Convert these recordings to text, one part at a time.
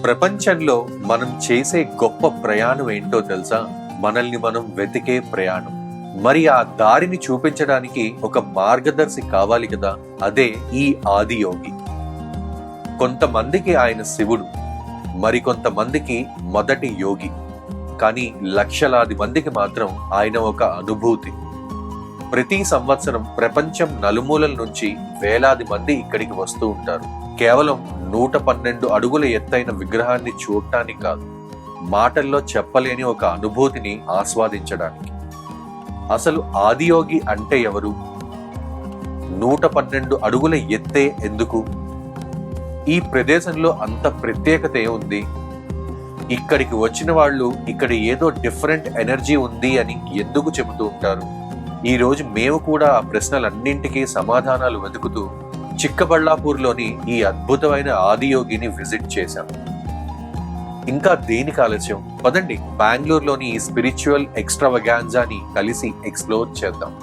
ప్రపంచంలో మనం చేసే గొప్ప ప్రయాణం ఏంటో తెలుసా? మనల్ని మనం వెతికే ప్రయాణం. మరి ఆ దారిని చూపించడానికి ఒక మార్గదర్శి కావాలి కదా, అదే ఈ ఆదియోగి. కొంతమందికి ఆయన శివుడు, మరికొంతమందికి మొదటి యోగి, కానీ లక్షలాది మందికి మాత్రం ఆయన ఒక అనుభూతి. ప్రతి సంవత్సరం ప్రపంచం నలుమూలల నుంచి వేలాది మంది ఇక్కడికి వస్తూ ఉంటారు. కేవలం 112 అడుగుల ఎత్తైన విగ్రహాన్ని చూడటానికి కాదు, మాటల్లో చెప్పలేని ఒక అనుభూతిని ఆస్వాదించడానికి. అసలు ఆదియోగి అంటే ఎవరు? 112 అడుగుల ఎత్తే ఎందుకు? ఈ ప్రదేశంలో అంత ప్రత్యేకత ఉంది. ఇక్కడికి వచ్చిన వాళ్ళు ఇక్కడ ఏదో డిఫరెంట్ ఎనర్జీ ఉంది అని ఎందుకు చెబుతూ ఉంటారు? ఈ రోజు మేము కూడా ఆ ప్రశ్నలన్నింటికీ సమాధానాలు వెతుకుతూ చిక్కబళ్ళాపూర్లోని ఈ అద్భుతమైన ఆదియోగిని విజిట్ చేశాం. ఇంకా దేనికి ఆలస్యం? పదండి, బెంగళూరులోని ఈ స్పిరిచువల్ ఎక్స్ట్రావగాన్జాని కలిసి ఎక్స్ప్లోర్ చేద్దాం.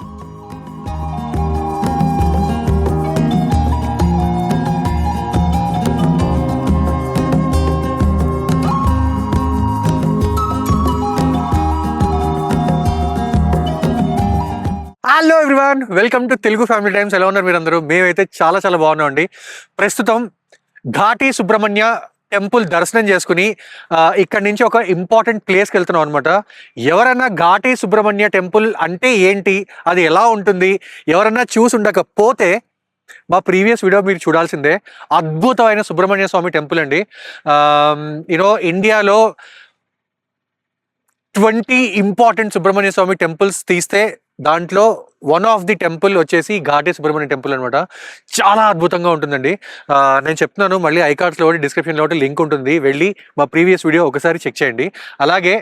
Hello everyone, welcome to Telugu family times. ఎలా ఉన్నారు మీరందరూ? మేమైతే చాలా చాలా బాగున్నామండి. ప్రస్తుతం ఘాటి సుబ్రహ్మణ్య టెంపుల్ దర్శనం చేసుకుని ఇక్కడ నుంచి ఒక ఇంపార్టెంట్ ప్లేస్కి వెళ్తున్నాం అనమాట. ఎవరన్నా ఘాటి సుబ్రహ్మణ్య టెంపుల్ అంటే ఏంటి, అది ఎలా ఉంటుంది, ఎవరన్నా చూసి ఉండకపోతే మా ప్రీవియస్ వీడియో మీరు చూడాల్సిందే. అద్భుతమైన సుబ్రహ్మణ్య స్వామి టెంపుల్ అండి. ఇండియాలో 20 ఇంపార్టెంట్ సుబ్రహ్మణ్య స్వామి టెంపుల్స్ తీస్తే దాంట్లో వన్ ఆఫ్ ది టెంపుల్ వచ్చేసి ఘాటి సుబ్రహ్మణ్య టెంపుల్ అనమాట. చాలా అద్భుతంగా ఉంటుందండి. నేను చెప్తున్నాను, మళ్ళీ ఐకార్డ్స్లో ఒకటి డిస్క్రిప్షన్లో ఒకటి లింక్ ఉంటుంది, వెళ్ళి మా ప్రీవియస్ వీడియో ఒకసారి చెక్ చేయండి. అలాగే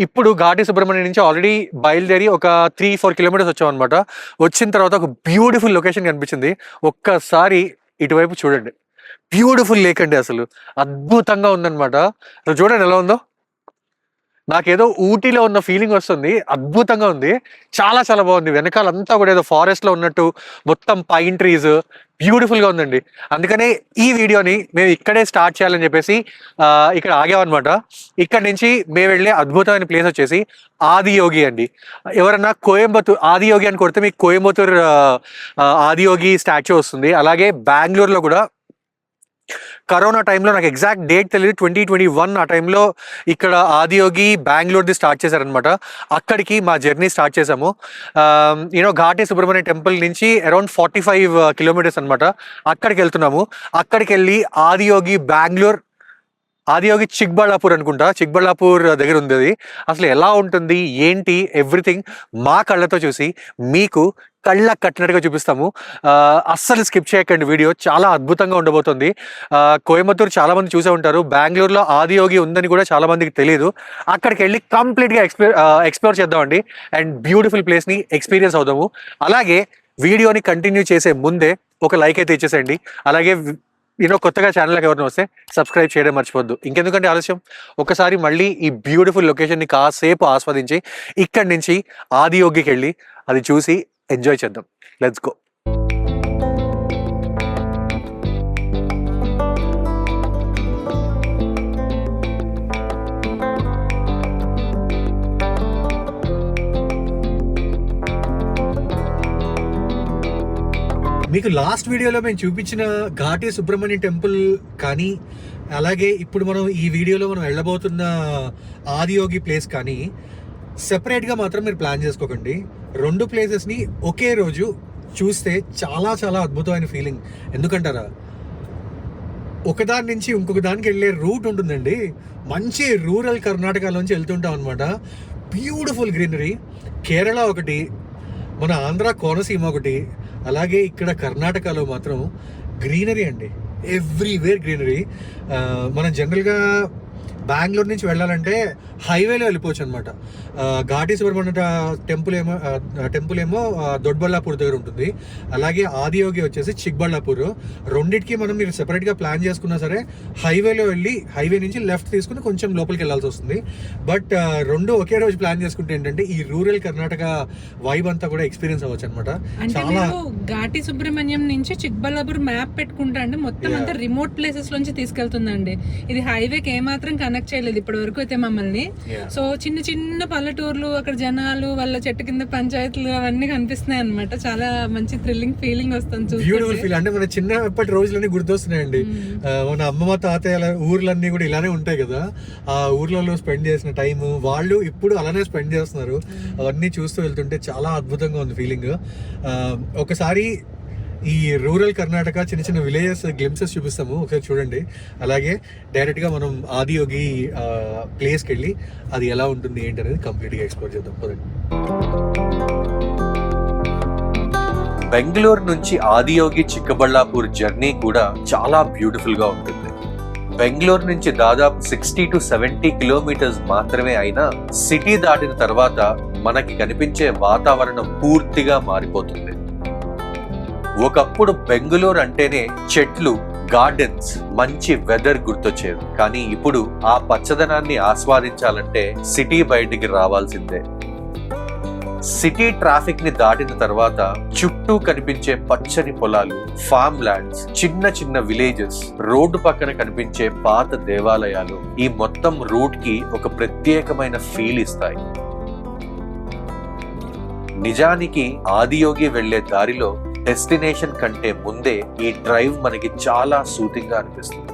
ఇప్పుడు ఘాటి సుబ్రహ్మణ్యం నుంచి ఆల్రెడీ బయలుదేరి ఒక 3-4 కిలోమీటర్స్ వచ్చాం అనమాట. వచ్చిన తర్వాత ఒక బ్యూటిఫుల్ లొకేషన్ కనిపించింది. ఒక్కసారి ఇటువైపు చూడండి. బ్యూటిఫుల్ లేక్ అండి, అసలు అద్భుతంగా ఉందన్నమాట. అసలు చూడండి ఎలా ఉందో. నాకేదో ఊటీలో ఉన్న ఫీలింగ్ వస్తుంది. అద్భుతంగా ఉంది, చాలా చాలా బాగుంది. వెనకాలంతా కూడా ఏదో ఫారెస్ట్ లో ఉన్నట్టు, మొత్తం పైన్ ట్రీస్, బ్యూటిఫుల్ గా ఉందండి. అందుకనే ఈ వీడియోని మేము ఇక్కడే స్టార్ట్ చేయాలని చెప్పేసి ఇక్కడ ఆగామన్నమాట. ఇక్కడ నుంచి మేము వెళ్ళే అద్భుతమైన ప్లేస్ వచ్చేసి ఆదియోగి అండి. ఎవరన్నా కోయంబత్తూర్ ఆదియోగి అని కొడితే మీకు కోయంబత్తూర్ ఆదియోగి స్టాచ్యూ వస్తుంది. అలాగే బెంగళూరులో కూడా కరోనా టైంలో, నాకు ఎగ్జాక్ట్ డేట్ తెలియదు, 2021 ఆ టైంలో ఇక్కడ ఆదియోగి బెంగళూరుది స్టార్ట్ చేశారనమాట. అక్కడికి మా జర్నీ స్టార్ట్ చేసాము. ఘాటి సుబ్రహ్మణ్య టెంపుల్ నుంచి అరౌండ్ 45 కిలోమీటర్స్ అనమాట. అక్కడికి వెళ్తున్నాము. అక్కడికి వెళ్ళి ఆదియోగి బెంగళూరు, ఆదియోగి చిక్బళ్ళాపూర్ అనుకుంటా, చిక్బళ్ళాపూర్ దగ్గర ఉంది అది. అసలు ఎలా ఉంటుంది ఏంటి, ఎవ్రీథింగ్ మా కళ్ళతో చూసి మీకు కళ్ళకు కట్టినట్టుగా చూపిస్తాము. అస్సలు స్కిప్ చేయకండి, వీడియో చాలా అద్భుతంగా ఉండబోతుంది. కోయంబత్తూరు చాలా మంది చూసే ఉంటారు, బెంగళూరులో ఆదియోగి ఉందని కూడా చాలా మందికి తెలియదు. అక్కడికి వెళ్ళి కంప్లీట్గా ఎక్స్ప్లోర్ చేద్దామండి, అండ్ బ్యూటిఫుల్ ప్లేస్ని ఎక్స్పీరియన్స్ అవుదాము. అలాగే వీడియోని కంటిన్యూ చేసే ముందే ఒక లైక్ అయితే ఇచ్చేసేయండి. అలాగే కొత్తగా ఛానల్కి ఎవరైనా వస్తే సబ్స్క్రైబ్ చేయడం మర్చిపోద్దు. ఇంకెందుకంటే ఆలస్యం, ఒకసారి మళ్ళీ ఈ బ్యూటిఫుల్ లొకేషన్ని కాసేపు ఆస్వాదించి ఇక్కడి నుంచి ఆదియోగికి వెళ్ళి అది చూసి ఎంజాయ్ చేద్దాం. Let's go. మీకు లాస్ట్ వీడియోలో మేము చూపించిన ఘాటి సుబ్రహ్మణ్య టెంపుల్ కానీ, అలాగే ఇప్పుడు మనం ఈ వీడియోలో మనం వెళ్ళబోతున్న ఆదియోగి ప్లేస్ కానీ సెపరేట్గా మాత్రం మీరు ప్లాన్ చేసుకోకండి. 2 ప్లేసెస్ని ఒకే రోజు చూస్తే చాలా చాలా అద్భుతమైన ఫీలింగ్. ఎందుకంటారా, ఒకదాని నుంచి ఇంకొక దానికి వెళ్ళే రూట్ ఉంటుందండి. మంచి రూరల్ కర్ణాటకలోంచి వెళ్తుంటాం అనమాట. Beautiful greenery. కేరళ ఒకటి, మన ఆంధ్ర కోనసీమ ఒకటి, అలాగే ఇక్కడ కర్ణాటకలో మాత్రం గ్రీనరీ అండి, ఎవ్రీవేర్ గ్రీనరీ. మనం జనరల్గా బెంగళూరు నుంచి వెళ్ళాలంటే హైవేలో వెళ్ళిపోవచ్చు అనమాట. ఘాటి సుబ్రహ్మణ్య టెంపుల్ ఏమో దొడ్బళ్ళాపూర్ దగ్గర ఉంటుంది, అలాగే ఆదియోగి వచ్చేసి చిక్బళ్ళాపూర్. రెండింటికి మనం మీరు సెపరేట్గా ప్లాన్ చేసుకున్నా సరే హైవేలో వెళ్ళి హైవే నుంచి లెఫ్ట్ తీసుకుని కొంచెం లోపలికి వెళ్ళాల్సి వస్తుంది. బట్ రెండు ఒకే రోజు ప్లాన్ చేసుకుంటే ఏంటంటే ఈ రూరల్ కర్ణాటక వైబ్ అంతా కూడా ఎక్స్పీరియన్స్ అవ్వచ్చు అనమాట. చాలా ఘాటి సుబ్రహ్మణ్యం నుంచి చిక్బళ్ళాపూర్ మ్యాప్ పెట్టుకుంటా అంటే మొత్తం అంతా రిమోట్ ప్లేసెస్ నుంచి తీసుకెళ్తుందండి. ఇది హైవేకి ఏమాత్రం కనెక్ట్ చేయలేదు ఇప్పటి వరకు అయితే మమ్మల్ని. సో చిన్న చిన్న పల్లెటూర్లు, అక్కడ జనాలు, వాళ్ళ చెట్టు కింద పంచాయతీలు అవన్నీ కనిపిస్తున్నాయి అనమాట. చాలా మంచి థ్రిల్లింగ్ ఫీలింగ్ వస్తుంది. Beautiful feel. అంటే మన చిన్నప్పటి రోజులన్నీ గుర్తొస్తున్నాయండి. మన అమ్మమ్మ తాతయ్య ఊర్లన్నీ కూడా ఇలానే ఉంటాయి కదా, ఆ ఊర్లలో స్పెండ్ చేసిన టైం వాళ్ళు ఇప్పుడు అలానే స్పెండ్ చేస్తున్నారు. అవన్నీ చూస్తూ వెళ్తుంటే చాలా అద్భుతంగా ఉంది ఫీలింగ్. ఒకసారి ఈ రూరల్ కర్ణాటక చిన్న చిన్న విలేజెస్ గ్లింప్సెస్ చూపిస్తాము, ఒకసారి చూడండి. అలాగే డైరెక్ట్గా మనం ఆదియోగి ప్లేస్కి వెళ్ళి అది ఎలా ఉంటుంది ఏంటి అనేది కంప్లీట్గా ఎక్స్ప్లోర్ చేద్దాం. బెంగళూరు నుంచి ఆదియోగి చిక్కబళ్ళాపూర్ జర్నీ కూడా చాలా బ్యూటిఫుల్ గా ఉంటుంది. బెంగళూరు నుంచి దాదాపు 60 to 70 కిలోమీటర్స్ మాత్రమే అయినా సిటీ దాటిన తర్వాత మనకి కనిపించే వాతావరణం పూర్తిగా మారిపోతుంది. ఒకప్పుడు బెంగళూరు అంటేనే చెట్లు, గార్డెన్స్, మంచి వెదర్ గుర్తొచ్చేవి. కానీ ఇప్పుడు ఆ పచ్చదనాన్ని ఆస్వాదించాలంటే సిటీ బయటికి రావాల్సిందే. సిటీ ట్రాఫిక్ ని దాటిన తర్వాత చుట్టూ కనిపించే పచ్చని పొలాలు, ఫార్మ్ ల్యాండ్స్, చిన్న చిన్న విలేజెస్, రోడ్డు పక్కన కనిపించే పాత దేవాలయాలు ఈ మొత్తం రూట్ కి ఒక ప్రత్యేకమైన ఫీల్ ఇస్తాయి. నిజానికి ఆదియోగి వెళ్లే దారిలో డెస్టినేషన్ కంటే ముందే ఈ డ్రైవ్ మనకి చాలా సూతింగ్ గా అనిపిస్తుంది.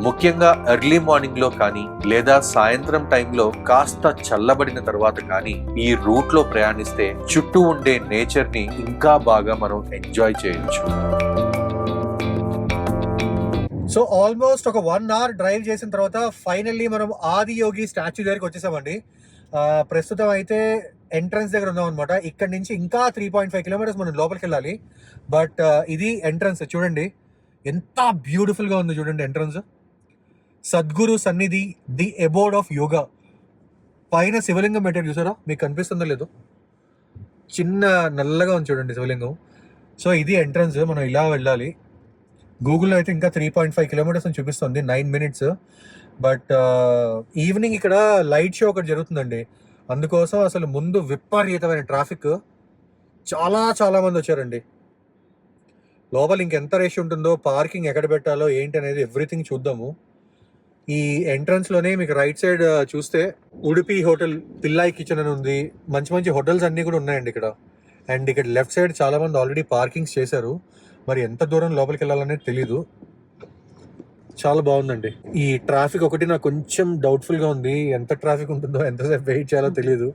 ముఖ్యంగా ఎర్లీ మార్నింగ్ లో కానీ లేదా సాయంత్రం టైంలో కాస్త చల్లబడిన తర్వాత కానీ ఈ రూట్ లో ప్రయాణిస్తే చుట్టూ ఉండే నేచర్ ని ఇంకా బాగా మనం ఎంజాయ్ చేయొచ్చు. సో ఆల్మోస్ట్ ఒక 1 hour డ్రైవ్ చేసిన తర్వాత ఫైనల్లీ మనం ఆదియోగి స్టాచ్యూ దగ్గరికి వచ్చేసామండి. ప్రస్తుతం అయితే ఎంట్రన్స్ దగ్గర ఉన్నాం అనమాట. ఇక్కడ నుంచి ఇంకా 3.5 kilometers మనం లోపలికి వెళ్ళాలి. బట్ ఇది ఎంట్రన్స్ చూడండి, ఎంత బ్యూటిఫుల్ గా ఉంది చూడండి ఎంట్రన్స్. సద్గురు సన్నిధి, ది అబోర్డ్ ఆఫ్ యోగా. పైన శివలింగం పెట్టారు చూసారా, మీకు కనిపిస్తుందో లేదో, చిన్న నల్లగా ఉంది చూడండి శివలింగం. సో ఇది ఎంట్రన్స్, మనం ఇలా వెళ్ళాలి. గూగుల్లో అయితే ఇంకా 3.5 kilometers అని చూపిస్తుంది, 9 minutes. బట్ ఈవినింగ్ ఇక్కడ లైట్ షో ఒకటి జరుగుతుందండి, అందుకోసం అసలు ముందు విపరీతమైన ట్రాఫిక్. చాలా మంది వచ్చారండి. లోపల ఇంకెంత రష్ ఉంటుందో, పార్కింగ్ ఎక్కడ పెట్టాలో ఏంటి అనేది ఎవ్రీథింగ్ చూద్దాము. ఈ ఎంట్రన్స్ లోనే మీకు రైట్ సైడ్ చూస్తే ఉడిపి హోటల్, పిల్లాయి కిచెన్ అని ఉంది. మంచి హోటల్స్ అన్నీ కూడా ఉన్నాయండి ఇక్కడ. అండ్ ఇక్కడ లెఫ్ట్ సైడ్ చాలా మంది ఆల్రెడీ పార్కింగ్స్ చేశారు. మరి ఎంత దూరం లోపలికి వెళ్ళాలనేది తెలీదు. చాలా బాగుందండి. ఈ ట్రాఫిక్ ఒకటి నాకు కొంచెం డౌట్ఫుల్ గా ఉంది, ఎంత ట్రాఫిక్ ఉంటుందో, ఎంతసేపు వెయిట్ చేయాలో తెలియదు.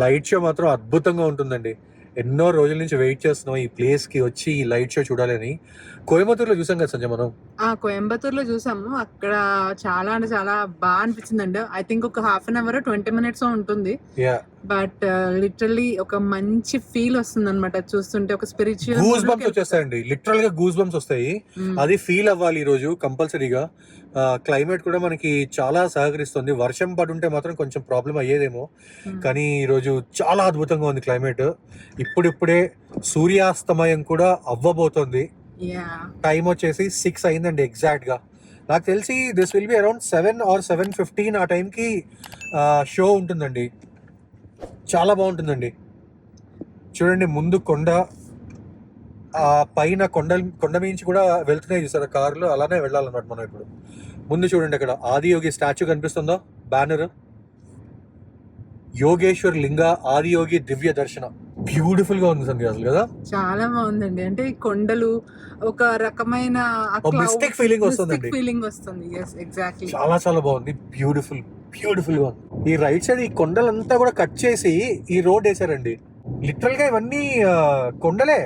లైట్ షో మాత్రం అద్భుతంగా ఉంటుందండి. ఎన్నో రోజుల నుంచి వెయిట్ చేస్తున్నాం ఈ ప్లేస్ కి వచ్చి ఈ లైట్ షో చూడాలని. కోయంబత్తూరులో చూసాం కదా సంజయ్ మనం. కోయంబత్తూరులో చూసాము, అక్కడ చాలా అంటే చాలా బాగా అనిపించిందండి. ఐ థింక్ ఒక 1/2 hour 20 minutes ఉంటుంది. బట్ లిటరల్లీ ఒక మంచి ఫీల్ వస్తుంది అనమాట చూస్తుంటే. ఒక స్పిరిచువల్ గూస్ బంప్స్ వచ్చేస్తాయండి, లిటరల్ గా గూస్ బంప్స్ వస్తాయి. అది ఫీల్ అవ్వాలి ఈ రోజు కంపల్సరీగా. క్లైమేట్ కూడా మనకి చాలా సహకరిస్తుంది. వర్షం పడుంటే మాత్రం కొంచెం ప్రాబ్లం అయ్యేదేమో, కానీ ఈరోజు చాలా అద్భుతంగా ఉంది క్లైమేట్. ఇప్పుడిప్పుడే సూర్యాస్తమయం కూడా అవ్వబోతోంది. టైం వచ్చేసి 6 అయిందండి ఎగ్జాక్ట్ గా. నాకు తెలిసి this will be around 7 or 7:15 ఆ టైంకి షో ఉంటుందండి. చాలా బాగుంటుందండి. చూడండి ముందు కొండ, ఆ పైన కొండ మించి కూడా వెళ్తున్నాయి చూసారా కార్లు, అలానే వెళ్ళాలన్నమాట మనం ఇప్పుడు. ముందు చూడండి అక్కడ ఆదియోగి స్టాచ్యూ కనిపిస్తుందో, బ్యానర్, యోగేశ్వర్ లింగ ఆదియోగి దివ్య దర్శన. బ్యూటిఫుల్ గా ఉంది సంధ్య అసలు కదా, చాలా బాగుందండి. అంటే ఈ కొండలు ఒక రకమైన మిస్టిక్ ఫీలింగ్ వస్తుందండి. ఫీలింగ్ వస్తుంది. yes exactly. చాలా బాగుంది, బ్యూటిఫుల్ గా ఉంది. ఈ రైట్ సైడ్ ఈ కొండలంతా కూడా కట్ చేసి ఈ రోడ్ వేసారండి. లిటరల్ గా ఇవన్నీ కొండలే,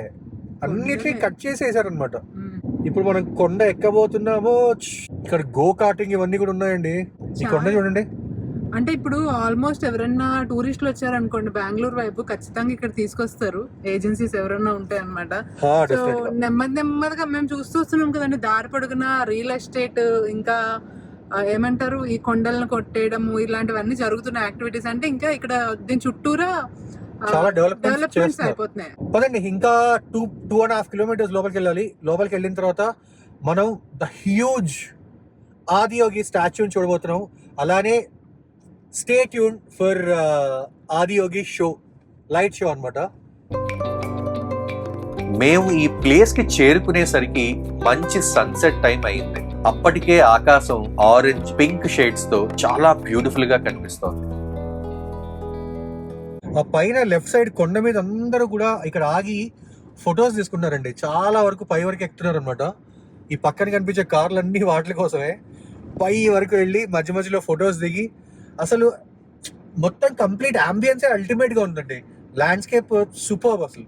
అన్నిటినీ కట్ చేసి వేసారనమాట. ఇప్పుడు మనం కొండ ఎక్కబోతున్నామో. ఇక్కడ గో కార్టింగ్ ఇవన్నీ కూడా ఉన్నాయండి. ఈ కొండ చూడండి. అంటే ఇప్పుడు ఆల్మోస్ట్ ఎవరైనా టూరిస్టులు వచ్చారనుకోండి బెంగళూరు వైపు, ఖచ్చితంగా ఇక్కడ తీసుకొస్తారు ఏజెన్సీస్ ఎవరైనా ఉంటాయి అనమాట. సో నెమ్మదిగా మేము చూస్తూ వస్తున్నాం కదండి, దారి పొడుగున రియల్ ఎస్టేట్, ఇంకా ఏమంటారు ఈ కొండలను కొట్టేయడము ఇలాంటివన్నీ జరుగుతున్న యాక్టివిటీస్. అంటే ఇంకా ఇక్కడ దీని చుట్టూరా చాలా డెవలప్మెంట్స్ అయిపోతున్నాయి. పదండి, ఇంకా 2.5 కిలోమీటర్స్ లోపలికి వెళ్ళాలి. లోపలికి వెళ్ళిన తర్వాత మనం ద హ్యూజ్ ఆదియోగి స్టాచ్యూని చూడబోతున్నాం. అలానే stay tune for Adiyogi show, light show అన్నమాట. మేము ఈ ప్లేస్ కి చేరుకునేసరికి మంచి సన్సెట్ టైం అయింది. అప్పటికే ఆకాశం ఆరెంజ్ పింక్ షేడ్స్ తో చాలా బ్యూటిఫుల్ గా కనిపిస్తోంది. ఆ పైన లెఫ్ట్ సైడ్ కొండ మీద అందరూ కూడా ఇక్కడ ఆగి ఫొటోస్ తీసుకున్నారండి. చాలా వరకు పై వరకు ఎక్కుతున్నారు అనమాట. ఈ పక్కన కనిపించే కార్లు అన్ని వాటి కోసమే. పై వరకు వెళ్ళి మధ్య మధ్యలో ఫొటోస్ దిగి అసలు మొత్తం కంప్లీట్ అంబియన్సే అల్టిమేట్ గా ఉందండి. ల్యాండ్స్కేప్ సూపర్ అసలు.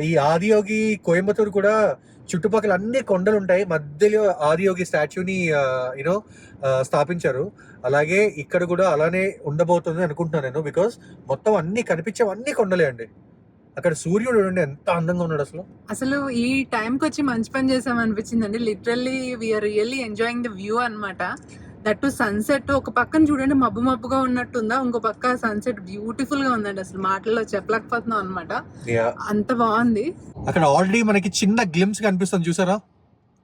ఈ ఆదియోగి కోయంబత్తూరు కూడా చుట్టుపక్కల అన్ని కొండలు ఉంటాయి, మధ్యలో ఆదియోగి స్టాచ్యూని యూనో స్థాపించారు. అలాగే ఇక్కడ కూడా అలానే ఉండబోతుంది అనుకుంటున్నాను నేను, బికాస్ మొత్తం అన్ని కనిపించేవన్నీ కొండలే అండి. అక్కడ సూర్యుడు చూడండి ఎంత అందంగా ఉన్నాడు అసలు. అసలు ఈ టైంకి వచ్చి మంచి పని చేసాం అనిపించింది అండి. Literally we're really enjoying the view అనమాట. దట్ టు సన్సెట్ ఒక పక్కన చూడండి మబ్బు మబ్బుగా ఉన్నట్టుందా, ఇంకో పక్క సన్సెట్ బ్యూటిఫుల్ గా ఉందండి. అసలు మాటల్లో చెప్పలేకపోతున్నాం అనమాట, అంత బాగుంది. అక్కడ ఆల్రెడీ మనకి చిన్న గ్లిమ్స్ కనిపిస్తుంది చూసారా,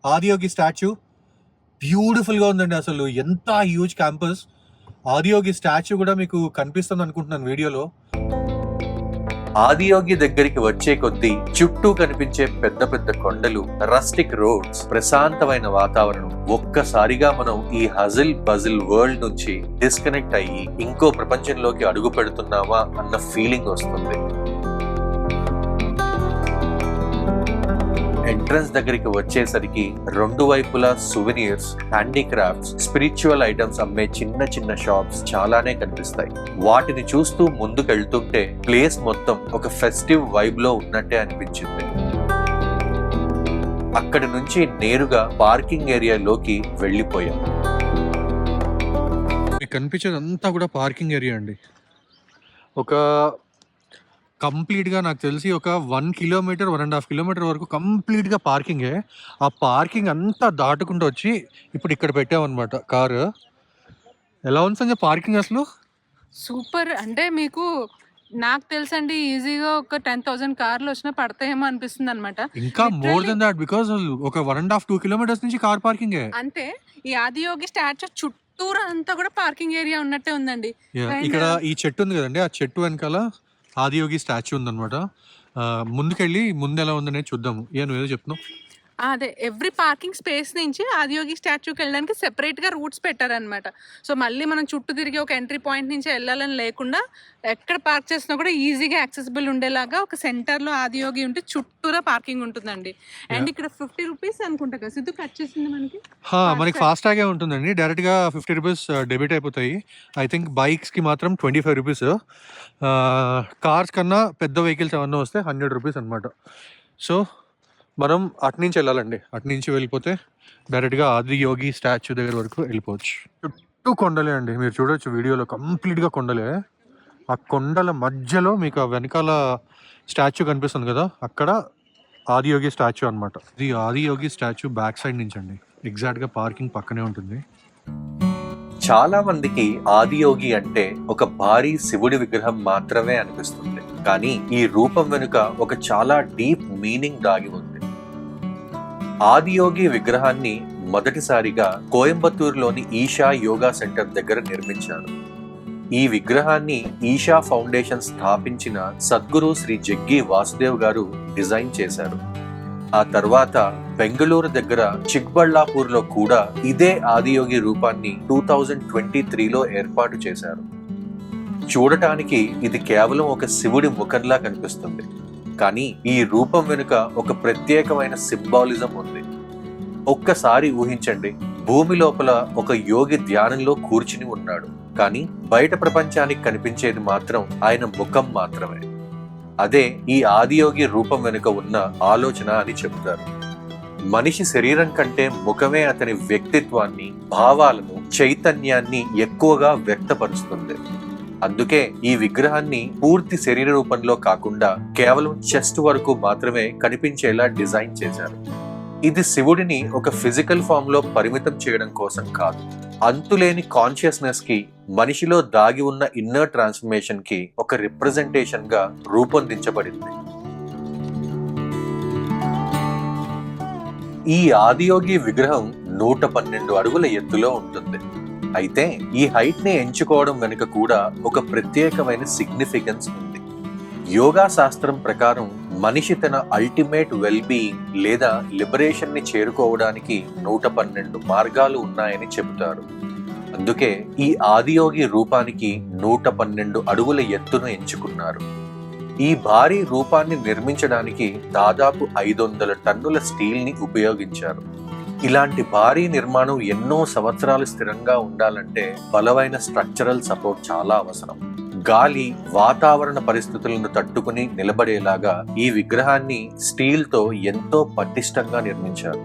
ఆదియోగి స్టాచ్యూ బ్యూటిఫుల్ గా ఉందండి. అసలు ఎంత హ్యూజ్ క్యాంపస్. ఆదియోగి స్టాచ్యూ కూడా మీకు కనిపిస్తుంది అనుకుంటున్నాను వీడియోలో. ఆదియోగి దగ్గరికి వచ్చే కొద్దీ చుట్టూ కనిపించే పెద్ద పెద్ద కొండలు, రస్టిక్ రోడ్స్, ప్రశాంతమైన వాతావరణం, ఒక్కసారిగా మనం ఈ హజిల్ బజిల్ వరల్డ్ నుంచి డిస్కనెక్ట్ అయ్యి ఇంకో ప్రపంచంలోకి అడుగు పెడుతున్నామా అన్న ఫీలింగ్ వస్తుంది. ఎంట్రన్స్ దగ్గరికి వచ్చేసరికి రెండు వైపులా సువెనీర్స్, హ్యాండీక్రాఫ్ట్స్, స్పిరిచువల్ ఐటమ్స్ అమ్మే చిన్న చిన్న షాప్స్ చాలానే కనిపిస్తాయి. వాటిని చూస్తూ ముందుకెళ్తుంటే ప్లేస్ మొత్తం ఒక ఫెస్టివ్ వైబ్ లో ఉన్నట్టే అనిపించింది. అక్కడి నుంచి నేరుగా పార్కింగ్ ఏరియాలోకి వెళ్ళిపోయాం. మీకు కనిపించేదంతా కూడా పార్కింగ్ ఏరియా అండి. ఒక కంప్లీట్గా నాకు తెలిసి ఒక 1 కిలోమీటర్ 1.5 కిలోమీటర్ వరకు కంప్లీట్గా పార్కింగే. ఆ పార్కింగ్ అంతా దాటుకుంటూ వచ్చి ఇప్పుడు ఇక్కడ పెట్టామన్నమాట కారు. ఎలా ఉంది సంజయ్ పార్కింగ్ అసలు? సూపర్. అంటే మీకు నాకు తెలుసండి ఈజీగా ఒక 10,000 కార్లు వచ్చినా పడతాయేమో అనిపిస్తుంది అనమాట. ఇంకా మోర్ దెన్ దాట్, బికాస్ ఒక 1.5-2 కిలోమీటర్స్ నుంచి కార్ పార్కింగే. అంతే. ఈ ఆదియోగి స్టాచ్యూ చుట్టూరా అంతా కూడా పార్కింగ్ ఏరియా ఉన్నట్టే ఉందండి. ఇక్కడ ఈ చెట్టు ఉంది కదండి, ఆ చెట్టు వెనకాల ఆదియోగి స్టాచ్యూ ఉందన్నమాట. ముందుకెళ్ళి ముందు ఎలా ఉందనేది చూద్దాము. నువ్వేదో చెప్తున్నావు. అదే ఎవ్రీ పార్కింగ్ స్పేస్ నుంచి ఆదియోగి స్టాచ్యూకి వెళ్ళడానికి సెపరేట్గా రూట్స్ పెట్టారనమాట. సో మళ్ళీ మనం చుట్టూ తిరిగి ఒక ఎంట్రీ పాయింట్ నుంచి వెళ్ళాలని లేకుండా ఎక్కడ పార్క్ చేసినా కూడా ఈజీగా యాక్సెసిబుల్ ఉండేలాగా ఒక సెంటర్లో ఆదియోగి ఉంటే చుట్టూరా పార్కింగ్ ఉంటుందండి. అండ్ ఇక్కడ 50 రూపీస్ అనుకుంటా కదా సిద్ధు కట్ చేసింది మనకి ఫాస్ట్ ట్యాగే ఉంటుందండి. డైరెక్ట్గా 50 రూపీస్ డెబిట్ అయిపోతాయి. ఐ థింక్ బైక్స్కి మాత్రం 25 రూపీస్. కార్స్ కన్నా పెద్ద వెహికల్స్ ఏమన్నా వస్తే 100 రూపీస్ అనమాట. సో మనం అటు నుంచి వెళ్ళాలండి. అటు నుంచి వెళ్ళిపోతే డైరెక్ట్గా ఆదియోగి స్టాచ్యూ దగ్గర వరకు వెళ్ళిపోవచ్చు. చుట్టూ కొండలే అండి, మీరు చూడొచ్చు వీడియోలో కంప్లీట్గా కొండలే. ఆ కొండల మధ్యలో మీకు ఆ వెనకాల స్టాచ్యూ కనిపిస్తుంది కదా, అక్కడ ఆదియోగి స్టాచ్యూ అనమాట. ఇది ఆదియోగి స్టాచ్యూ బ్యాక్ సైడ్ నుంచి అండి, ఎగ్జాక్ట్గా పార్కింగ్ పక్కనే ఉంటుంది. చాలా మందికి ఆదియోగి అంటే ఒక భారీ శివుడి విగ్రహం మాత్రమే అనిపిస్తుంది, కానీ ఈ రూపం వెనుక ఒక చాలా డీప్ మీనింగ్ దాగి ఉంది. ఆదియోగి విగ్రహాన్ని మొదటిసారిగా కోయంబత్తూరులోని ఈషా యోగా సెంటర్ దగ్గర నిర్మించారు. ఈ విగ్రహాన్ని ఈషా ఫౌండేషన్ స్థాపించిన సద్గురు శ్రీ జగ్గి వాసుదేవ్ గారు డిజైన్ చేశారు. ఆ తర్వాత బెంగళూరు దగ్గర చిక్బళ్ళాపూర్లో కూడా ఇదే ఆదియోగి రూపాన్ని 2023లో ఏర్పాటు చేశారు. చూడటానికి ఇది కేవలం ఒక శివుడి ముఖంలా కనిపిస్తుంది, కానీ ఈ రూపం వెనుక ఒక ప్రత్యేకమైన సింబాలిజం ఉంది. ఒక్కసారి ఊహించండి, భూమి లోపల ఒక యోగి ధ్యానంలో కూర్చుని ఉన్నాడు, కానీ బయట ప్రపంచానికి కనిపించేది మాత్రం ఆయన ముఖం మాత్రమే. అదే ఈ ఆదియోగి రూపం వెనుక ఉన్న ఆలోచన అని చెబుతారు. మనిషి శరీరం కంటే ముఖమే అతని వ్యక్తిత్వాన్ని, భావాలను, చైతన్యాన్ని ఎక్కువగా వ్యక్తపరుస్తుంది. అందుకే ఈ విగ్రహాన్ని పూర్తి శరీర రూపంలో కాకుండా కేవలం చెస్ట్ వరకు మాత్రమే కనిపించేలా డిజైన్ చేశారు. ఇది శివుడిని ఒక ఫిజికల్ ఫామ్ లో పరిమితం చేయడం కోసం కాదు, అంతులేని కాన్షియస్నెస్ కి, మనిషిలో దాగి ఉన్న ఇన్నర్ ట్రాన్స్ఫర్మేషన్ కి ఒక రిప్రజెంటేషన్ గా రూపొందించబడింది. ఈ ఆదియోగి విగ్రహం 112 అడుగుల ఎత్తులో ఉంటుంది. అయితే ఈ హైట్ ని ఎంచుకోవడం వెనుక కూడా ఒక ప్రత్యేకమైన సిగ్నిఫికెన్స్ ఉంది. యోగా శాస్త్రం ప్రకారం మనిషి తన అల్టిమేట్ వెల్బీయింగ్ లేదా లిబరేషన్ ని చేరుకోవడానికి 112 మార్గాలు ఉన్నాయని చెబుతారు. అందుకే ఈ ఆదియోగి రూపానికి 112 అడుగుల ఎత్తును ఎంచుకున్నారు. ఈ భారీ రూపాన్ని నిర్మించడానికి దాదాపు 500 టన్నుల స్టీల్ ని ఉపయోగించారు. ఇలాంటి భారీ నిర్మాణం ఎన్నో సంవత్సరాలు స్థిరంగా ఉండాలంటే బలమైన స్ట్రక్చరల్ సపోర్ట్ చాలా అవసరం. గాలి, వాతావరణ పరిస్థితులను తట్టుకుని నిలబడేలాగా ఈ విగ్రహాన్ని స్టీల్ తో ఎంతో పటిష్టంగా నిర్మించారు.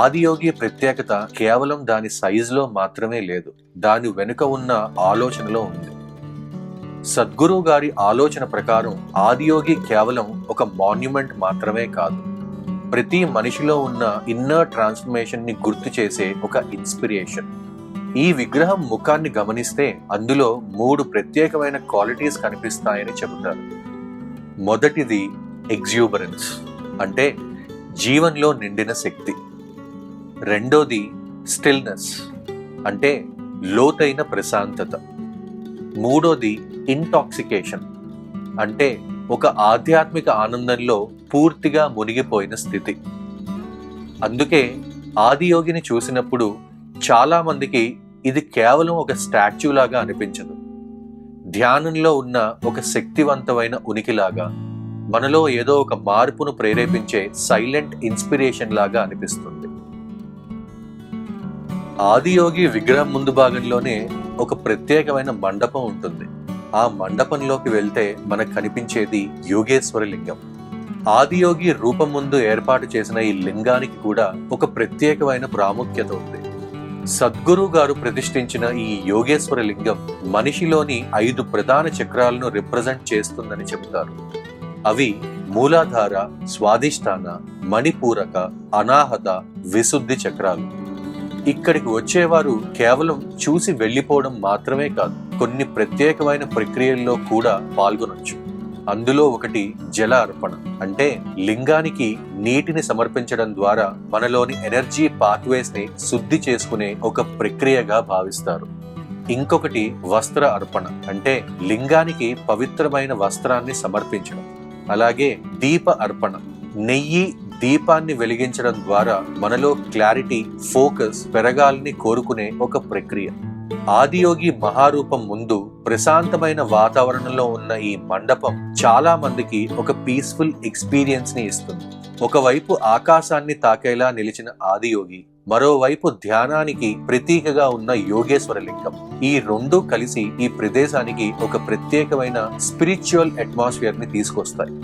ఆదియోగి ప్రత్యేకత కేవలం దాని సైజులో మాత్రమే లేదు, దాని వెనుక ఉన్న ఆలోచనలో ఉంది. సద్గురు గారి ఆలోచన ప్రకారం ఆదియోగి కేవలం ఒక మాన్యుమెంట్ మాత్రమే కాదు, ప్రతి మనిషిలో ఉన్న ఇన్నర్ ట్రాన్స్ఫర్మేషన్ ని గుర్తు చేసే ఒక ఇన్స్పిరేషన్. ఈ విగ్రహం ముఖాన్ని గమనిస్తే అందులో 3 ప్రత్యేకమైన క్వాలిటీస్ కనిపిస్తాయని చెబుతారు. మొదటిది ఎగ్జూబరెన్స్, అంటే జీవంలో నిండిన శక్తి. రెండోది స్టిల్నెస్, అంటే లోతైన ప్రశాంతత. మూడోది ఇంటాక్సికేషన్, అంటే ఒక ఆధ్యాత్మిక ఆనందంలో పూర్తిగా మునిగిపోయిన స్థితి. అందుకే ఆదియోగిని చూసినప్పుడు చాలా మందికి ఇది కేవలం ఒక స్టాచ్యూ లాగా అనిపించదు, ధ్యానంలో ఉన్న ఒక శక్తివంతమైన ఉనికిలాగా, మనలో ఏదో ఒక మార్పును ప్రేరేపించే సైలెంట్ ఇన్స్పిరేషన్ లాగా అనిపిస్తుంది. ఆదియోగి విగ్రహం ముందు భాగంలోనే ఒక ప్రత్యేకమైన మండపం ఉంటుంది. ఆ మండపంలోకి వెళ్తే మనకు కనిపించేది యోగేశ్వర లింగం. ఆదియోగి రూపం ముందు ఏర్పాటు చేసిన ఈ లింగానికి కూడా ఒక ప్రత్యేకమైన ప్రాముఖ్యత ఉంది. సద్గురు గారు ప్రతిష్ఠించిన ఈ యోగేశ్వర లింగం మనిషిలోని 5 ప్రధాన చక్రాలను రిప్రజెంట్ చేస్తుందని చెబుతారు. అవి మూలాధార, స్వాధిష్టాన, మణిపూరక, అనాహత, విశుద్ధి చక్రాలు. ఇక్కడికి వచ్చేవారు కేవలం చూసి వెళ్లిపోవడం మాత్రమే కాదు, కొన్ని ప్రత్యేకమైన ప్రక్రియల్లో కూడా పాల్గొనొచ్చు. అందులో ఒకటి జల అర్పణ, అంటే లింగానికి నీటిని సమర్పించడం ద్వారా మనలోని ఎనర్జీ పాత్వేస్ ని శుద్ధి చేసుకునే ఒక ప్రక్రియగా భావిస్తారు. ఇంకొకటి వస్త్ర అర్పణ, అంటే లింగానికి పవిత్రమైన వస్త్రాన్ని సమర్పించడం. అలాగే దీప అర్పణ, నెయ్యి దీపాన్ని వెలిగించడం ద్వారా మనలో క్లారిటీ, ఫోకస్ పెరగాలని కోరుకునే ఒక ప్రక్రియ. ఆదియోగి మహారూపం ముందు ప్రశాంతమైన వాతావరణంలో ఉన్న ఈ మండపం చాలా మందికి ఒక పీస్ఫుల్ ఎక్స్పీరియన్స్ ని ఇస్తుంది. ఒకవైపు ఆకాశాన్ని తాకేలా నిలిచిన ఆదియోగి, మరోవైపు ధ్యానానికి ప్రతీకగా ఉన్న యోగేశ్వర లింగం. ఈ రెండూ కలిసి ఈ ప్రదేశానికి ఒక ప్రత్యేకమైన స్పిరిచువల్ అట్మాస్ఫియర్ ని తీసుకొస్తాయి.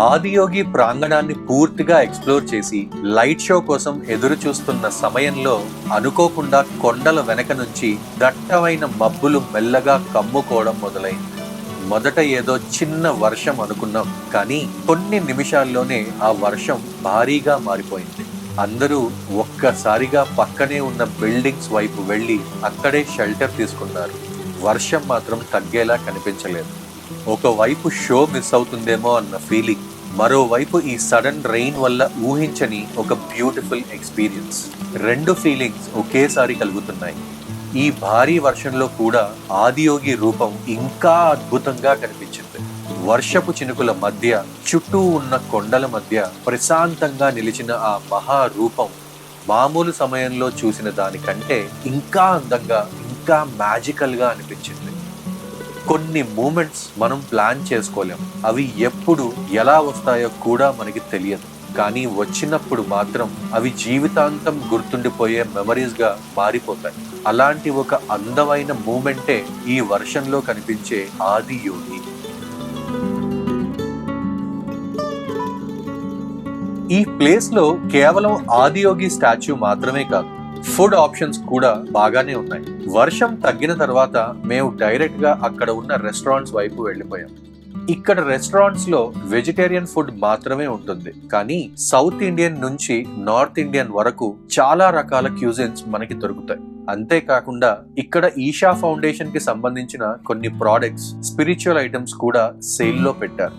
ఆదియోగి ప్రాంగణాన్ని పూర్తిగా ఎక్స్ప్లోర్ చేసి లైట్ షో కోసం ఎదురు చూస్తున్న సమయంలో అనుకోకుండా కొండల వెనక నుంచి దట్టమైన మబ్బులు మెల్లగా కమ్ముకోవడం మొదలైంది. మొదట ఏదో చిన్న వర్షం అనుకున్నాం, కానీ కొన్ని నిమిషాల్లోనే ఆ వర్షం భారీగా మారిపోయింది. అందరూ ఒక్కసారిగా పక్కనే ఉన్న బిల్డింగ్స్ వైపు వెళ్లి అక్కడే షెల్టర్ తీసుకున్నారు. వర్షం మాత్రం తగ్గేలా కనిపించలేదు. ఒకవైపు షో మిస్ అవుతుందేమో అన్న ఫీలింగ్, మరోవైపు ఈ సడన్ రెయిన్ వల్ల ఊహించని ఒక బ్యూటిఫుల్ ఎక్స్పీరియన్స్. 2 ఫీలింగ్స్ ఒకేసారి కలుగుతున్నాయి. ఈ భారీ వర్షంలో కూడా ఆదియోగి రూపం ఇంకా అద్భుతంగా కనిపించింది. వర్షపు చినుకుల మధ్య, చుట్టూ ఉన్న కొండల మధ్య ప్రశాంతంగా నిలిచిన ఆ మహారూపం మామూలు సమయంలో చూసిన దానికంటే ఇంకా అందంగా, ఇంకా మ్యాజికల్ గా అనిపించింది. కొన్ని మూమెంట్స్ మనం ప్లాన్ చేసుకోలేం, అవి ఎప్పుడు ఎలా వస్తాయో కూడా మనకి తెలియదు. కానీ వచ్చినప్పుడు మాత్రం అవి జీవితాంతం గుర్తుండిపోయే మెమరీస్ గా మారిపోతాయి. అలాంటి ఒక అందమైన మూమెంటే ఈ వర్షంలో కనిపించే ఆదియోగి. ఈ ప్లేస్ లో కేవలం ఆదియోగి స్టాచ్యూ మాత్రమే కాదు, ఫుడ్ ఆప్షన్స్ కూడా బాగానే ఉన్నాయి. వర్షం తగ్గిన తర్వాత మేము డైరెక్ట్ గా అక్కడ ఉన్న రెస్టారెంట్స్ వైపు వెళ్ళిపోయాం. ఇక్కడ రెస్టారెంట్స్ లో వెజిటేరియన్ ఫుడ్ మాత్రమే ఉంటుంది, కానీ సౌత్ ఇండియన్ నుంచి నార్త్ ఇండియన్ వరకు చాలా రకాల క్యూజిన్స్ మనకి దొరుకుతాయి. అంతేకాకుండా ఇక్కడ ఈషా ఫౌండేషన్ కి సంబంధించిన కొన్ని ప్రోడక్ట్స్, స్పిరిచువల్ ఐటమ్స్ కూడా సేల్ లో పెట్టారు.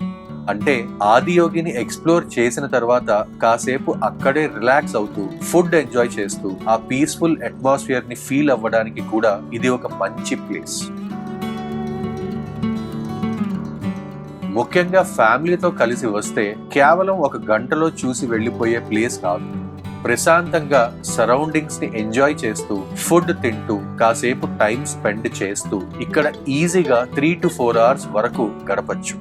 అంటే ఆదియోగిని ఎక్స్ప్లోర్ చేసిన తర్వాత కాసేపు అక్కడే రిలాక్స్ అవుతూ ఫుడ్ ఎంజాయ్ చేస్తూ ఆ పీస్ఫుల్ అట్మాస్ఫియర్ ని ఫీల్ అవ్వడానికి కూడా ఇది ఒక మంచి ప్లేస్. ముఖ్యంగా ఫ్యామిలీతో కలిసి వస్తే కేవలం ఒక గంటలో చూసి వెళ్లిపోయే ప్లేస్ కాదు. ప్రశాంతంగా సరౌండింగ్స్ ని ఎంజాయ్ చేస్తూ ఫుడ్ తింటూ కాసేపు టైం స్పెండ్ చేస్తూ ఇక్కడ ఈజీగా 3 to 4 hours వరకు గడపచ్చు.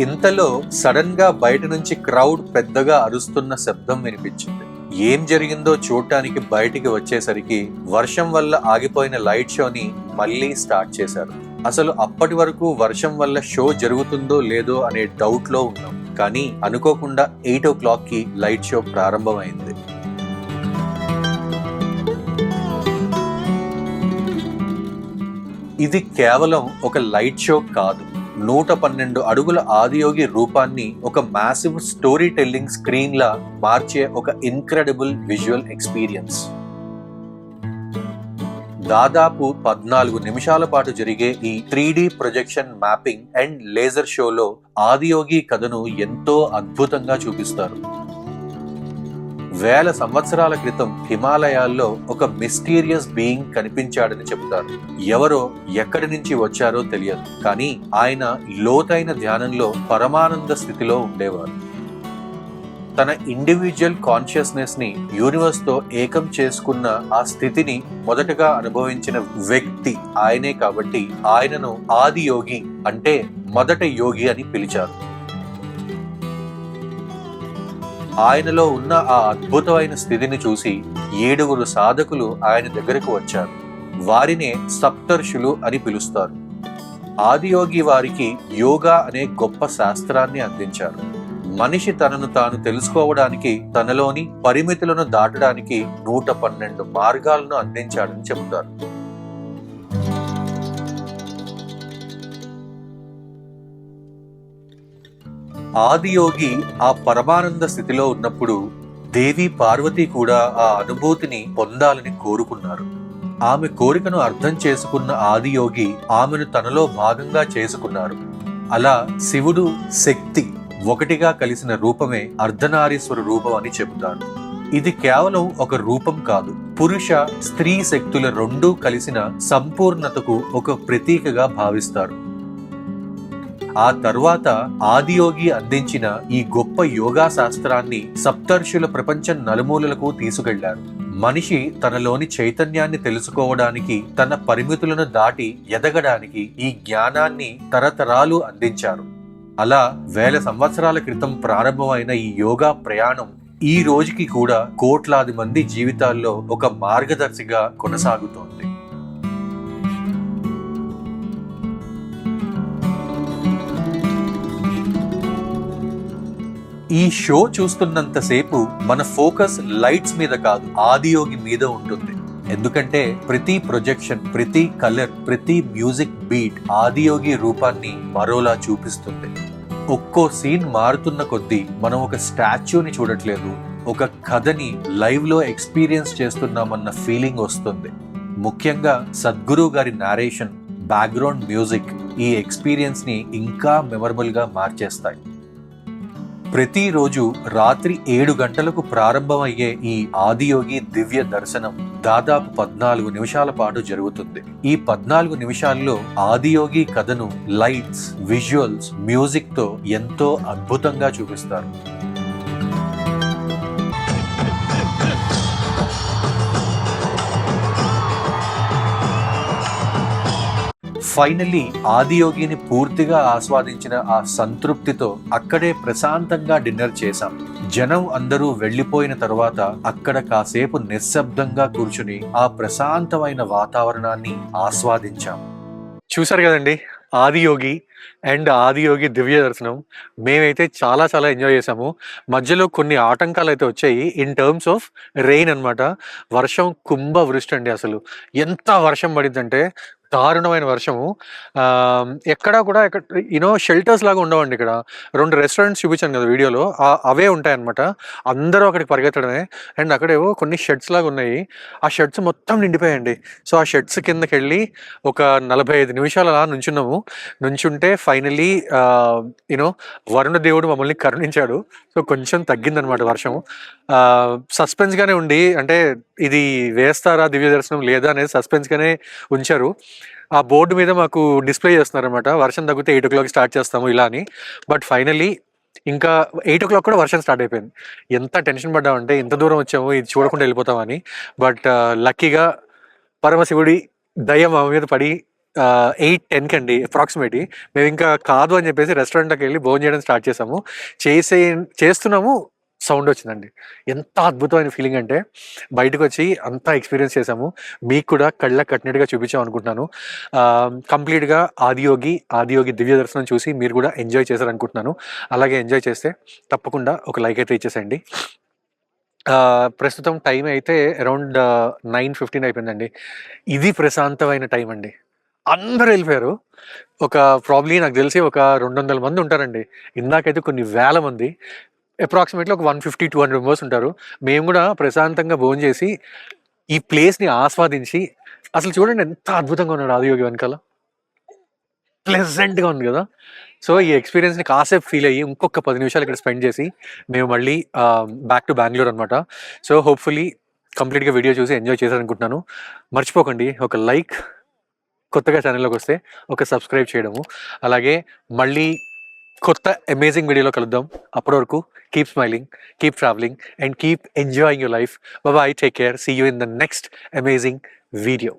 ఇంతలో సడన్ గా బయట నుంచి క్రౌడ్ పెద్దగా అరుస్తున్న శబ్దం వినిపించింది. ఏం జరిగిందో చూడటానికి బయటికి వచ్చేసరికి వర్షం వల్ల ఆగిపోయిన లైట్ షోని మళ్ళీ స్టార్ట్ చేశారు. అసలు అప్పటి వరకు వర్షం వల్ల షో జరుగుతుందో లేదో అనే డౌట్ లో ఉన్నాం, కానీ అనుకోకుండా 8 o'clock కి లైట్ షో ప్రారంభమైంది. ఇది కేవలం ఒక లైట్ షో కాదు, 112 అడుగుల ఆదియోగి రూపాన్ని ఒక మ్యాసివ్ స్టోరీ టెల్లింగ్ స్క్రీన్ లా మార్చే ఒక ఇన్క్రెడిబుల్ విజువల్ ఎక్స్పీరియన్స్. దాదాపు 14 నిమిషాల పాటు జరిగే ఈ 3D projection mapping and laser షోలో ఆదియోగి కథను ఎంతో అద్భుతంగా చూపిస్తారు. వేల సంవత్సరాల క్రితం హిమాలయాల్లో ఒక మిస్టీరియస్ బీయింగ్ కనిపించాడని చెబుతారు. ఎవరో ఎక్కడి నుంచి వచ్చారో తెలియదు, కానీ ఆయన లోతైన ధ్యానంలో పరమానంద స్థితిలో ఉండేవారు. తన ఇండివిజువల్ కాన్షియస్నెస్ ని యూనివర్స్ తో ఏకం చేసుకున్న ఆ స్థితిని మొదటగా అనుభవించిన వ్యక్తి ఆయనే కాబట్టి ఆయనను ఆది యోగి అంటే మొదట యోగి అని పిలిచారు. ఆయనలో ఉన్న ఆ అద్భుతమైన స్థితిని చూసి 7 సాధకులు ఆయన దగ్గరకు వచ్చారు. వారినే సప్తర్షులు అని పిలుస్తారు. ఆదియోగి వారికి యోగా అనే గొప్ప శాస్త్రాన్ని అందించారు. మనిషి తనను తాను తెలుసుకోవడానికి, తనలోని పరిమితులను దాటడానికి 112 మార్గాలను అందించాడని చెబుతారు. ఆదియోగి ఆ పరమానంద స్థితిలో ఉన్నప్పుడు దేవి పార్వతి కూడా ఆ అనుభూతిని పొందాలని కోరుకున్నారు. ఆమె కోరికను అర్థం చేసుకున్న ఆదియోగి ఆమెను తనలో భాగంగా చేసుకున్నారు. అలా శివుడు, శక్తి ఒకటిగా కలిసిన రూపమే అర్ధనారీశ్వర రూపం అని చెబుతారు. ఇది కేవలం ఒక రూపం కాదు, పురుష స్త్రీ శక్తుల రెండూ కలిసిన సంపూర్ణతకు ఒక ప్రతీకగా భావిస్తారు. ఆ తర్వాత ఆదియోగి అందించిన ఈ గొప్ప యోగా శాస్త్రాన్ని సప్తర్షుల ప్రపంచం నలుమూలలకు తీసుకెళ్లారు. మనిషి తనలోని చైతన్యాన్ని తెలుసుకోవడానికి, తన పరిమితులను దాటి ఎదగడానికి ఈ జ్ఞానాన్ని తరతరాలు అందించారు. అలా వేల సంవత్సరాల క్రితం ప్రారంభమైన ఈ యోగా ప్రయాణం ఈ రోజుకి కూడా కోట్లాది మంది జీవితాల్లో ఒక మార్గదర్శిగా కొనసాగుతోంది. ఈ షో చూస్తున్నంతసేపు మన ఫోకస్ లైట్స్ మీద కాదు, ఆదియోగి మీద ఉంటుంది. ఎందుకంటే ప్రతి ప్రొజెక్షన్, ప్రతి కలర్, ప్రతి మ్యూజిక్ బీట్ ఆదియోగి రూపాన్ని మరోలా చూపిస్తుంది. ఒక్కో సీన్ మారుతున్న కొద్దీ మనం ఒక స్టాచ్యూని చూడట్లేదు, ఒక కథని లైవ్ లో ఎక్స్పీరియన్స్ చేస్తున్నామన్న ఫీలింగ్ వస్తుంది. ముఖ్యంగా సద్గురు గారి నారేషన్, బ్యాక్గ్రౌండ్ మ్యూజిక్ ఈ ఎక్స్పీరియన్స్ ని ఇంకా మెమరబుల్ గా మార్చేస్తాయి. ప్రతిరోజు రాత్రి 7 గంటలకు ప్రారంభమయ్యే ఈ ఆదియోగి దివ్య దర్శనం దాదాపు 14 నిమిషాల పాటు జరుగుతుంది. ఈ 14 నిమిషాల్లో ఆదియోగి కథను లైట్స్, విజువల్స్, మ్యూజిక్ తో ఎంతో అద్భుతంగా చూపిస్తారు. ఫైనల్లీ ఆదియోగిని పూర్తిగా ఆస్వాదించిన ఆ సంతృప్తితో అక్కడే ప్రశాంతంగా డిన్నర్ చేశాం. జనం అందరూ వెళ్లిపోయిన తరువాత అక్కడ కాసేపు నిశ్శబ్దంగా కూర్చుని ఆ ప్రశాంతమైన వాతావరణాన్ని ఆస్వాదించాం. చూశారు కదండి, ఆదియోగి అండ్ ఆదియోగి దివ్య దర్శనం మేమైతే చాలా చాలా ఎంజాయ్ చేసాము. మధ్యలో కొన్ని ఆటంకాలు అయితే వచ్చాయి ఇన్ టర్మ్స్ ఆఫ్ రెయిన్ అన్నమాట. వర్షం కుంభ వృష్టి అండి. అసలు ఎంత వర్షం పడిందంటే దారుణమైన వర్షము. ఎక్కడా కూడా షెల్టర్స్ లాగా ఉండవండి ఇక్కడ. 2 రెస్టారెంట్స్ చూపించాను కదా వీడియోలో, అవే ఉంటాయన్నమాట. అందరూ అక్కడికి పరిగెత్తడమే. అండ్ అక్కడేవో కొన్ని షెడ్స్ లాగా ఉన్నాయి. ఆ షెడ్స్ మొత్తం నిండిపోయాయండి. సో ఆ షెడ్స్ కిందకి వెళ్ళి ఒక 45 నిమిషాలు అలా నుంచుంటే ఫైనలీ వరుణ దేవుడు మమ్మల్ని కరుణించాడు. సో కొంచెం తగ్గిందనమాట వర్షం. సస్పెన్స్గానే ఉండి, అంటే ఇది వేస్తారా దివ్య దర్శనం లేదా అనేది సస్పెన్స్గానే ఉంచారు. ఆ బోర్డు మీద మాకు డిస్ప్లే చేస్తున్నారు అనమాట, వర్షం తగ్గితే 8 o'clock స్టార్ట్ చేస్తాము ఇలా అని. బట్ ఫైనలీ ఇంకా 8 o'clock కూడా వర్షం స్టార్ట్ అయిపోయింది. ఎంత టెన్షన్ పడ్డామంటే, ఇంత దూరం వచ్చాము, ఇది చూడకుండా వెళ్ళిపోతామని. బట్ లక్కీగా పరమశివుడి దయ మా మీద పడి 8-10 అండి అప్రాక్సిమేట్లీ మేము ఇంకా కాదు అని చెప్పేసి రెస్టారెంట్లోకి వెళ్ళి భోజనం చేయడం స్టార్ట్ చేసాము. చేస్తున్నాము, సౌండ్ వచ్చిందండి. ఎంత అద్భుతమైన ఫీలింగ్ అంటే, బయటకు వచ్చి అంతా ఎక్స్పీరియన్స్ చేసాము. మీకు కూడా కళ్ళ కట్టినట్టుగా చూపించాం అనుకుంటున్నాను. కంప్లీట్గా ఆదియోగి దివ్య దర్శనం చూసి మీరు కూడా ఎంజాయ్ చేశారనుకుంటున్నాను. అలాగే ఎంజాయ్ చేస్తే తప్పకుండా ఒక లైక్ అయితే ఇచ్చేసేయండి. ప్రస్తుతం టైం అయితే అరౌండ్ 9:15 అయిపోయిందండి. ఇది ప్రశాంతమైన టైం అండి. అందరూ వెళ్ళిపోయారు. ప్రాబ్లీ నాకు తెలిసి ఒక 200 మంది ఉంటారండి. ఇందాకైతే కొన్ని వేల మంది, అప్రాక్సిమేట్లీ ఒక 150-200 మెంబర్స్ ఉంటారు. మేము కూడా ప్రశాంతంగా భోజనం చేసి ఈ ప్లేస్ని ఆస్వాదించి, అసలు చూడండి ఎంత అద్భుతంగా ఉన్నాడు ఆదియోగి వెనకాల, ప్లెజెంట్గా ఉంది కదా. సో ఈ ఎక్స్పీరియన్స్ని కాసేపు ఫీల్ అయ్యి ఇంకొక 10 నిమిషాలు ఇక్కడ స్పెండ్ చేసి మేము మళ్ళీ బ్యాక్ టు బెంగళూరు అనమాట. సో హోప్ఫుల్లీ కంప్లీట్గా వీడియో చూసి ఎంజాయ్ చేశారనుకుంటున్నాను. మర్చిపోకండి ఒక లైక్, కొత్తగా ఛానల్లోకి వస్తే ఒక సబ్స్క్రైబ్ చేయడము. అలాగే మళ్ళీ కొత్త అమేజింగ్ వీడియోలో కలుద్దాం. అప్పటి వరకు keep smiling, keep travelling and keep enjoying your life. Bye, take care, see you in the next amazing video.